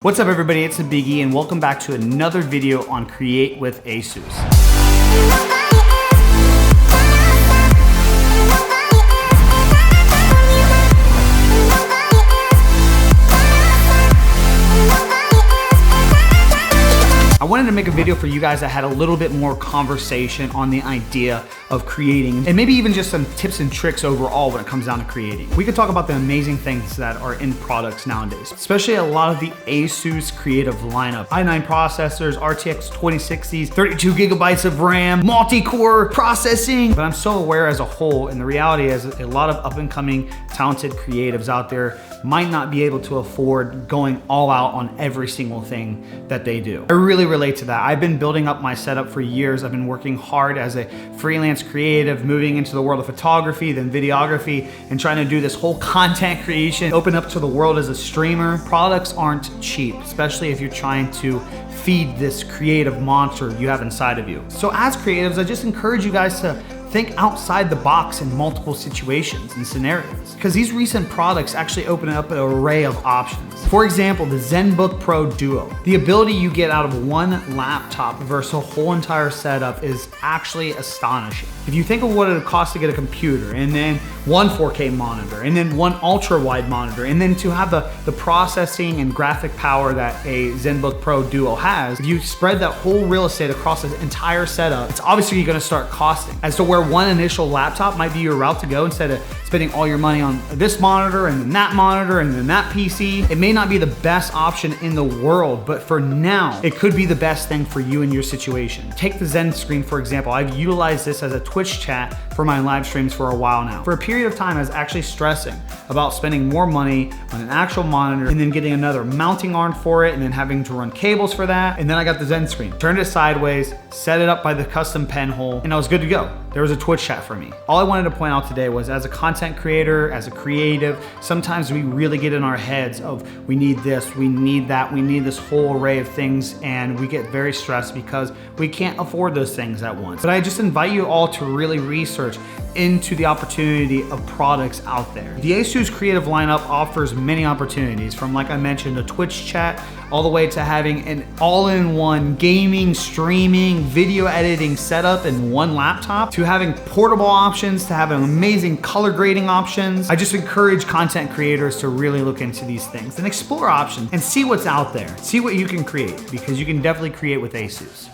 What's up everybody, it's the Biggie and welcome back to another video on Create with ASUS. I wanted to make a video for you guys that had a little bit more conversation on the idea of creating and maybe even just some tips and tricks overall when it comes down to creating. We could talk about the amazing things that are in products nowadays, especially a lot of the ASUS creative lineup. i9 processors, RTX 2060s, 32 gigabytes of RAM, multi-core processing. But I'm so aware as a whole, and the reality is a lot of up and coming talented creatives out there might not be able to afford going all out on every single thing that they do. I really relate to that. I've been building up my setup for years. I've been working hard as a freelance creative, moving into the world of photography, then videography, and trying to do this whole content creation, open up to the world as a streamer. Products aren't cheap, especially if you're trying to feed this creative monster you have inside of you. So as creatives, I just encourage you guys to think outside the box in multiple situations and scenarios, because these recent products actually open up an array of options. For example, the ZenBook Pro Duo. The ability you get out of one laptop versus a whole entire setup is actually astonishing. If you think of what it would cost to get a computer, and then one 4K monitor, and then one ultra-wide monitor, and then to have the processing and graphic power that a ZenBook Pro Duo has, if you spread that whole real estate across the entire setup, it's obviously gonna start costing. As to where one initial laptop might be your route to go, instead of spending all your money on this monitor and then that monitor and then that PC, it may not be the best option in the world, but for now, it could be the best thing for you in your situation. Take the Zen screen, for example. I've utilized this as a Twitch chat for my live streams for a while now. For a period of time, I was actually stressing about spending more money on an actual monitor and then getting another mounting arm for it and then having to run cables for that. And then I got the Zen screen, turned it sideways, set it up by the custom pen hole, and I was good to go. There was a Twitch chat for me. All I wanted to point out today was, as a content creator, as a creative, sometimes we really get in our heads of we need this, we need that, we need this whole array of things, and we get very stressed because we can't afford those things at once. But I just invite you all to really research into the opportunity of products out there. The ASUS creative lineup offers many opportunities, from, like I mentioned, a Twitch chat, all the way to having an all-in-one gaming, streaming, video editing setup in one laptop, to having portable options, to having amazing color grading options. I just encourage content creators to really look into these things and explore options and see what's out there. See what you can create, because you can definitely create with ASUS.